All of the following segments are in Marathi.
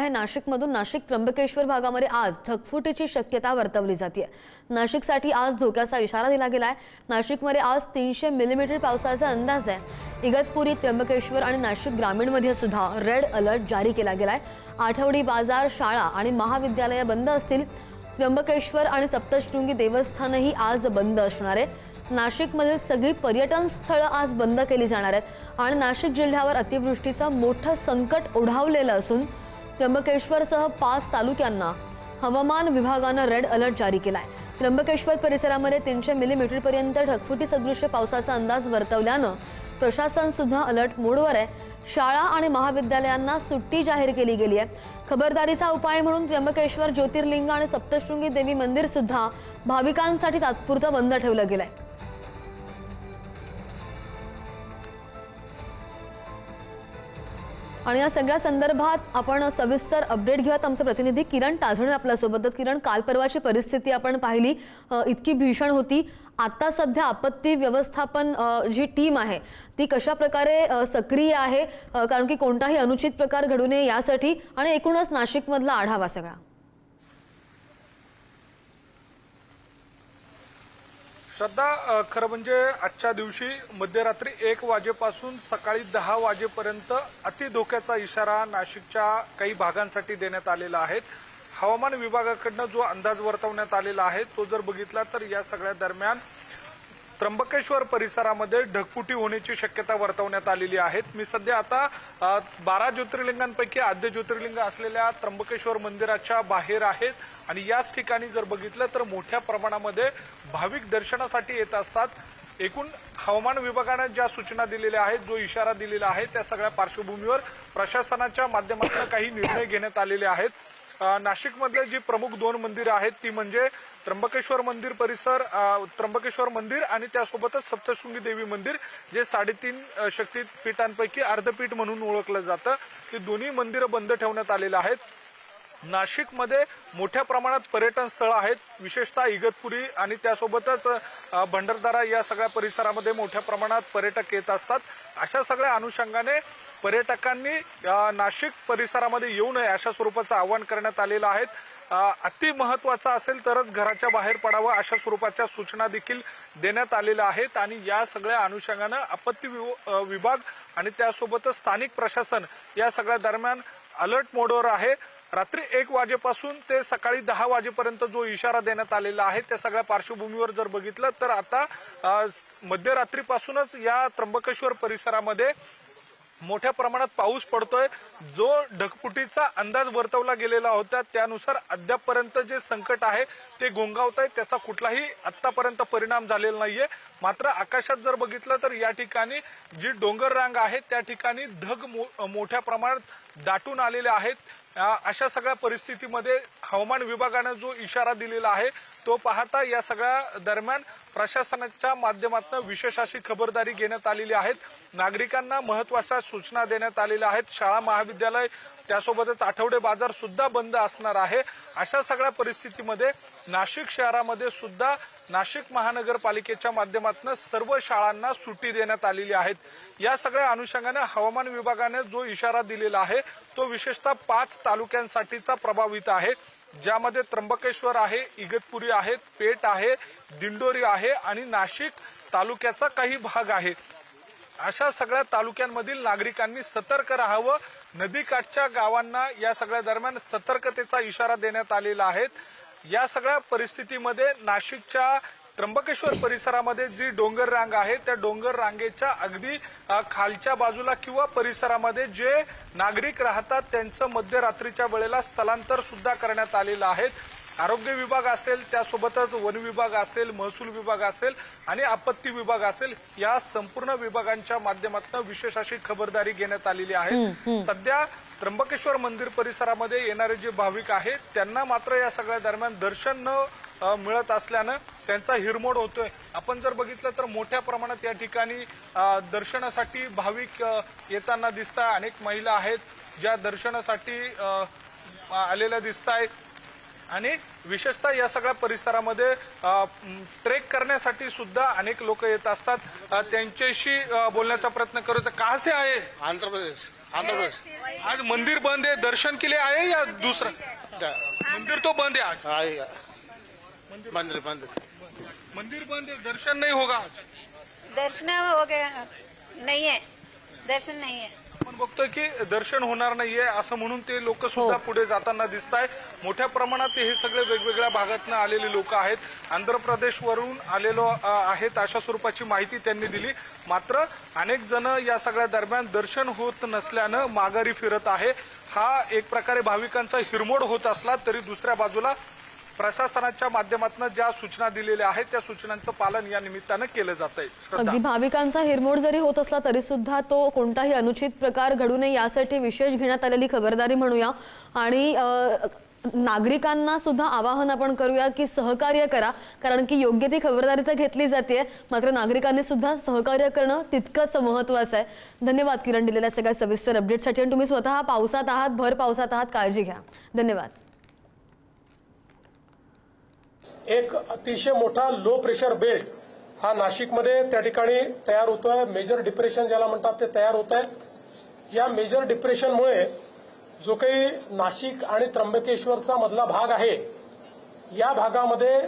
आहे नाशिकमधून। नाशिक त्र्यंबकेश्वर भागामध्ये आज ढगफुटीची शक्यता वर्तवली जाते। नाशिकसाठी आज धोक्याचा इशारा दिला गेलाय। नाशिकमध्ये आज 300 मिलीमीटर पावसाचा अंदाज आहे। इगतपुरी, त्र्यंबकेश्वर आणि नाशिक ग्रामीणमध्ये सुद्धा रेड अलर्ट जारी केला गेलाय। आठवडी बाजार, शाळा आणि महाविद्यालय बंद असतील। त्र्यंबकेश्वर आणि सप्तशृंगी देवस्थानही आज बंद असणार आहे। नाशिकमधील सगळी पर्यटन स्थळं आज बंद केली जाणार आहेत आणि नाशिक जिल्ह्यावर अतिवृष्टीचं मोठं संकट ओढावलेलं असून त्र्यंबकेश्वरसह 5 तालुक्यांना हवामान विभागानं रेड अलर्ट जारी केलाय। त्र्यंबकेश्वर परिसरामध्ये 300 मिलीमीटर पर्यंत ढगफुटी सदृश पावसाचा अंदाज वर्तवल्यानं प्रशासन सुद्धा अलर्ट मोडवर आहे। शाळा आणि महाविद्यालयांना सुट्टी जाहीर केली गेली आहे। खबरदारीचा उपाय म्हणून त्र्यंबकेश्वर ज्योतिर्लिंग आणि सप्तशृंगी देवी मंदिर सुद्धा भाविकांसाठी तात्पुरतं बंद ठेवलं गेलंय। आणि या सगळ्या संदर्भात आपण सविस्तर अपडेट घेऊयात। आमचे प्रतिनिधी किरण टाझणे आपल्या सोबत। किरण, काल परवाची परिस्थिती आपण पाहिली, इतकी भीषण होती। आता सध्या आपत्ती व्यवस्थापन जी टीम आहे ती कशा प्रकारे सक्रिय आहे, कारण की कोणताही अनुचित प्रकार घडू नये यासाठी, आणि एकूणच नाशिकमधला आढावा सगळा। श्रद्धा, खरं म्हणजे आजच्या दिवशी मध्यरात्री 1 वाजेपासून सकाळी 10 वाजेपर्यंत अतिधोक्याचा इशारा नाशिकच्या काही भागांसाठी देण्यात आलेला आहे। हवामान विभागाकडून जो अंदाज वर्तवण्यात आलेला आहे तो जर बघितला तर या सगळ्या दरम्यान त्र्यंबकेश्वर परिसरामध्ये ढगफुटी होण्याची शक्यता वर्तवण्यात आलेली आहे। मी सध्या आता 12 ज्योतिर्लिंगांपैकी आद्य ज्योतिर्लिंग असलेल्या त्र्यंबकेश्वर मंदिराच्या बाहेर आहेत आणि याच ठिकाणी जर बघितलं तर मोठ्या प्रमाणामध्ये भाविक दर्शनासाठी येत असतात। एकूण हवामान विभागाने ज्या सूचना दिलेल्या आहेत, जो इशारा दिलेला आहे, त्या सगळ्या पार्श्वभूमीवर प्रशासनाच्या माध्यमातून काही निर्णय घेण्यात आलेले आहेत। नाशिकमधले जी प्रमुख 2 मंदिरं आहेत ती म्हणजे त्र्यंबकेश्वर मंदिर परिसर, त्र्यंबकेश्वर मंदिर आणि त्यासोबतच सप्तशृंगी देवी मंदिर, जे 3.5 शक्तीपीठांपैकी अर्धपीठ म्हणून ओळखलं जातं। ती दोन्ही मंदिरं बंद ठेवण्यात आलेली आहेत। नाशिकमध्ये मोठ्या प्रमाणात पर्यटन स्थळं आहेत, विशेषतः इगतपुरी आणि त्यासोबतच भंडारदरा या सगळ्या परिसरामध्ये मोठ्या प्रमाणात पर्यटक येत असतात। अशा सगळ्या अनुषंगाने पर्यटकांनी नाशिक परिसरामध्ये येऊ नये अशा स्वरूपाचं आवाहन करण्यात आलेलं आहे। अति महत्त्वाचं असेल तरच घराच्या बाहेर पडावं अशा स्वरूपाच्या सूचना देखील देण्यात आलेल्या आहेत। आणि या सगळ्या अनुषंगाने आपत्ती विभाग आणि त्यासोबतच स्थानिक प्रशासन या सगळ्या दरम्यान अलर्ट मोडवर आहे। रात्री 1 वाजेपासून ते सकाळी 10 वाजेपर्यंत जो इशारा देण्यात आलेला आहे त्या सगळ्या पार्श्वभूमीवर जर बघितलं तर आता मध्यरात्रीपासूनच या त्र्यंबकेश्वर परिसरामध्ये मोठ्या प्रमाणात पाऊस पडतोय। जो ढगफुटीचा अंदाज वर्तवला गेलेला होता त्यानुसार अद्यापपर्यंत जे संकट आहे ते घोंगावत आहे, त्याचा कुठलाही आतापर्यंत परिणाम झालेला नाहीये। मात्र आकाशात जर बघितलं तर या ठिकाणी जी डोंगर रांग आहे त्या ठिकाणी ढग मोठ्या प्रमाणात दाटून आलेले आहेत। अशा सगळ्या परिस्थितीमध्ये हवामान विभागाने जो इशारा दिलेला आहे तो पाहता या सगळ्या दरम्यान प्रशासनाच्या माध्यमातून विशेष अशी खबरदारी घेण्यात आलेली आहे। नागरिकांना महत्त्वाच्या सूचना देण्यात आलेल्या आहेत। शाळा, महाविद्यालय त्यासोबतच आठवडे बाजार सुद्धा बंद असणार आहे। अशा सगळ्या परिस्थितीमध्ये नाशिक शहरामध्ये सुद्धा नाशिक महानगरपालिकेच्या माध्यमातून सर्व शाळांना सुट्टी देण्यात आलेली आहे। या सगळ्या अनुषंगाने हवामान विभागाने जो इशारा दिलेला आहे तो विशेषतः 5 तालुक्यांसाठीचा प्रभावित आहे, ज्यामध्ये त्र्यंबकेश्वर आहे, इगतपुरी आहे, पेठ आहे, दिंडोरी आहे आणि नाशिक तालुक्याचा काही भाग आहे। अशा सगळ्या तालुक्यांमधील नागरिकांनी सतर्क राहावं। नदीकाठच्या गावांना या सगळ्या दरम्यान सतर्कतेचा इशारा देण्यात आलेला आहे। या सगळ्या परिस्थितीमध्ये नाशिकच्या त्र्यंबकेश्वर परिसरामध्ये जी डोंगर रांग आहे त्या डोंगर रांगेच्या अगदी खालच्या बाजूला किंवा परिसरामध्ये जे नागरिक राहतात त्यांचं मध्यरात्रीच्या वेळेला स्थलांतर सुद्धा करण्यात आलेलं आहे। आरोग्य विभाग असेल, त्यासोबतच वन विभाग असेल, महसूल विभाग असेल आणि आपत्ती विभाग असेल, या संपूर्ण विभागांच्या माध्यमातून विशेष अशी खबरदारी घेण्यात आलेली आहे। सध्या त्र्यंबकेश्वर मंदिर परिसरामध्ये येणारे जे भाविक आहेत त्यांना मात्र या सगळ्या दरम्यान दर्शन न मिळत असल्यानं त्यांचा हिरमोड होतोय। आपण जर बघितलं तर मोठ्या प्रमाणात या ठिकाणी दर्शनासाठी भाविक येताना दिसतात। अनेक महिला आहेत ज्या दर्शनासाठी आलेल्या दिसतायत आणि विशेषतः या सगळ्या परिसरामध्ये ट्रेक करण्यासाठी सुद्धा अनेक लोक येत असतात। त्यांच्याशी बोलण्याचा प्रयत्न करू। कहाँ से आए? आंध्र प्रदेश। आंध्र प्रदेश आज मंदिर बंद है, दर्शन के लिए आए या दूसरा? मंदिर तो बंद है आज। आएगा मंदिर बंद मंदिर बंद है, दर्शन नहीं होगा आज। दर्शन हो गया नाही आहे दर्शन नाही आहे आपण बघतोय की दर्शन होणार नाहीये असं म्हणून ते लोक सुद्धा पुढे जाताना दिसत आहे। मोठ्या प्रमाणात हे सगळे वेगवेगळ्या भागातून आलेले लोक आहेत, आंध्र प्रदेशवरून आलेलो आहेत अशा स्वरूपाची माहिती त्यांनी दिली। मात्र अनेक जण या सगळ्या दरम्यान दर्शन होत नसल्यानं माघारी फिरत आहे। हा एक प्रकारे भाविकांचा हिरमोड होत असला तरी दुसऱ्या बाजूला प्रशासनाच्या माध्यमातून ज्या सूचना दिलेल्या आहेत त्या सूचनांचं पालन या निमित्तानं केलं जात आहे। अगदी भाविकांचा हिरमोड जरी होत असला तरी सुद्धा तो कोणताही अनुचित प्रकार घडू नये यासाठी विशेष घेण्यात आलेली खबरदारी म्हणूया आणि नागरिकांना सुद्धा आवाहन आपण करूया की सहकार्य करा, कारण की योग्य ती खबरदारी तर घेतली जाते, मात्र नागरिकांनी सुद्धा सहकार्य करणं तितकंच महत्त्वाचं आहे। धन्यवाद किरण, दिलेल्या सगळ्या सविस्तर अपडेटसाठी। आणि तुम्ही स्वतः पावसात आहात, भर पावसात आहात, काळजी घ्या। धन्यवाद। एक अतिशय मोठा लो प्रेशर बेल्ट हा नाशिकमध्ये त्या ठिकाणी तयार होतोय। मेजर डिप्रेशन ज्याला म्हणतात ते तयार होत आहे। या मेजर डिप्रेशनमुळे जो काही नाशिक आणि त्र्यंबकेश्वरचा मधला भाग आहे या भागामध्ये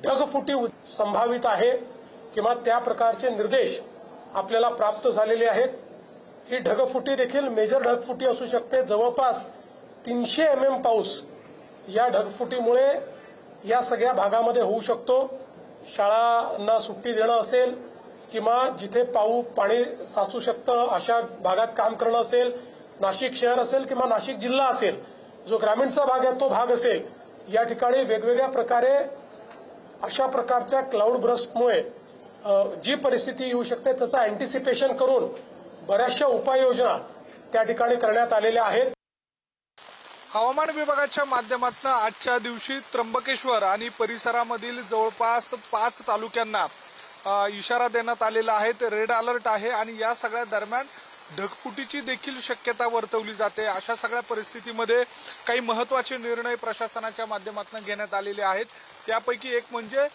ढगफुटी संभावित आहे किंवा त्या प्रकारचे निर्देश आपल्याला प्राप्त झालेले आहेत। ही ढगफुटी देखील मेजर ढगफुटी असू शकते। जवळपास 300 mm पाऊस या ढगफुटीमुळे या सगळ्या भागामध्ये होऊ शकतो। शाळांना सुट्टी देणं असेल किंवा जिथे पाणी साचू शकतं अशा भागात काम करणं असेल, नाशिक शहर असेल किंवा नाशिक जिल्हा असेल, जो ग्रामीणचा भाग आहे तो भाग असेल, या ठिकाणी वेगवेगळ्या प्रकारे अशा प्रकारच्या क्लाउड ब्रस्टमुळे जी परिस्थिती येऊ शकते त्याचं अँटिसिपेशन करून बऱ्याचशा उपाययोजना त्या ठिकाणी करण्यात आलेल्या आहेत। हवामान विभागाच्या माध्यमातून आजच्या दिवशी त्र्यंबकेश्वर आणि परिसरामधील जवळपास 5 तालुक्यांना इशारा देण्यात आलेला आहे, रेड अलर्ट आहे आणि या सगळ्या दरम्यान ढगफुटीची देखील शक्यता वर्तवली जाते। अशा सगळ्या परिस्थितीमध्ये काही महत्त्वाचे निर्णय प्रशासनाच्या माध्यमातून घेण्यात आलेले आहेत। त्यापैकी एक म्हणजे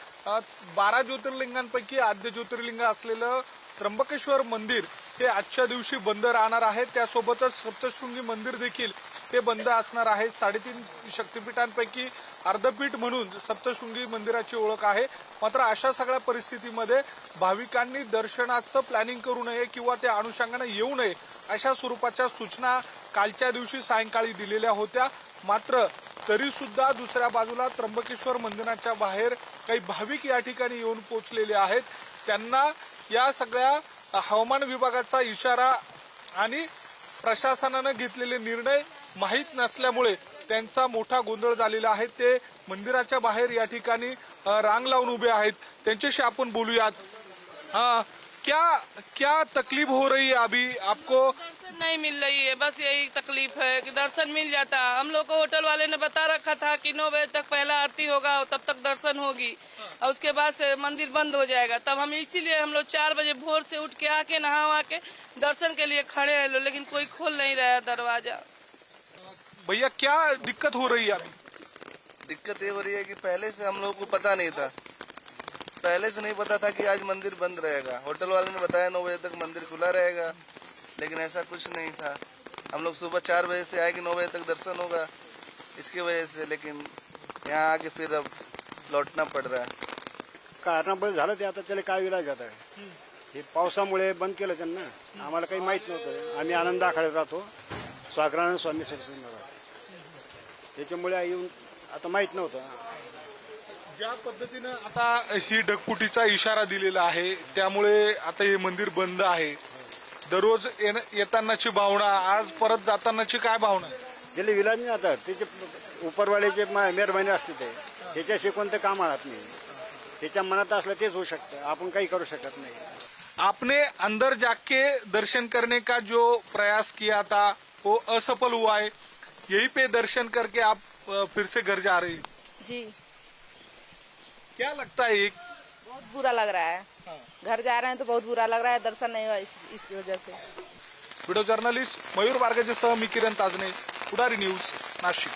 12 ज्योतिर्लिंगांपैकी आद्य ज्योतिर्लिंग असलेलं त्र्यंबकेश्वर मंदिर हे आजच्या दिवशी बंद राहणार आहे। त्यासोबतच सप्तशृंगी मंदिर देखील हे बंद असणार आहे। 3.5 शक्तिपीठांपैकी अर्धपीठ म्हणून सप्तशृंगी मंदिराची ओळख आहे। मात्र अशा सगळ्या परिस्थितीमध्ये भाविकांनी दर्शनाचं प्लॅनिंग करू नये किंवा त्या अनुषंगाने येऊ नये अशा स्वरूपाच्या सूचना कालच्या दिवशी सायंकाळी दिलेल्या होत्या। मात्र तरी सुद्धा दुसऱ्या बाजूला त्र्यंबकेश्वर मंदिराच्या बाहेर काही भाविक या ठिकाणी येऊन पोहोचलेले आहेत। त्यांना या सगळ्या हवामान विभागाचा इशारा आणि प्रशासनाने घेतलेले निर्णय माहीत नसल्यामुळे त्यांचा मोठा गोंधळ झालेला आहे। ते मंदिराच्या बाहेर या ठिकाणी रांग लावून उभे आहेत। त्यांच्याशी आपण बोलूयात। क्या तकलीफ हो रही है अभी आपको? दर्शन नहीं मिल रही है, बस यही तकलीफ है कि दर्शन मिल जाता। हम लोग को होटल वाले ने बता रखा था कि 9 बजे तक पहला आरती होगा, तब तक दर्शन होगी और उसके बाद से मंदिर बंद हो जाएगा। तब हम इसीलिए हम लोग 4 बजे भोर से उठ के आके नहा के दर्शन के लिए खड़े हैं, लेकिन कोई खोल नहीं रहा है दरवाजा। भैया क्या दिक्कत हो रही है अभी? दिक्कत ये हो रही है कि पहले से हम लोगों को पता नहीं था, पहले से नहीं पता था कि आज मंदिर बंद रहेगा। होटल वाले ने बताया 9 बजे तक मंदिर खुला रहेगा, लेकिन ऐसा कुछ नहीं था। हम लोग सुबह 4 बजे से आए कि 9 बजे तक दर्शन होगा, इसकी वजह से, लेकिन यहाँ आके फिर अब लौटना पड़ रहा है। कारणामुळे झालं ते, आता त्याला काय इलाज आता आहे? हे पावसामुळे बंद केलं त्यांना, आम्हाला काही माहित नव्हतं। आम्ही आनंद आखाड्यात राहतो, स्वागरानंद स्वामी सत्संगात, त्याच्यामुळे येऊन आता माहित नव्हतं। ज्या पद्धतीनं आता ही ढगफुटीचा इशारा दिलेला आहे त्यामुळे आता हे मंदिर बंद आहे। दररोज येतानाची भावना, आज परत जातानाची काय भावना? त्याला विलाज नाही, आता त्याचे उपरवाल्याचे मेहरबानी असते, त्याच्याशी कोणतं काम राहत नाही। त्याच्या मनात असलं तेच होऊ शकतं, आपण काही करू शकत नाही। आपने अंदर जाके दर्शन करने का जो प्रयास किया था वो असफल हुआ है, यही पे दर्शन करके आप फिर से घर जा रहे हैं। जी क्या लगता है? एक बहुत बुरा लग रहा है। घर जा रहे हैं तो बहुत बुरा लग रहा है, दर्शन नहीं हुआ इस वजह से। व्हिडिओ जर्नलिस्ट मयूर बारगेसह मी किरण ताजने, पुढारी न्यूज, नाशिक।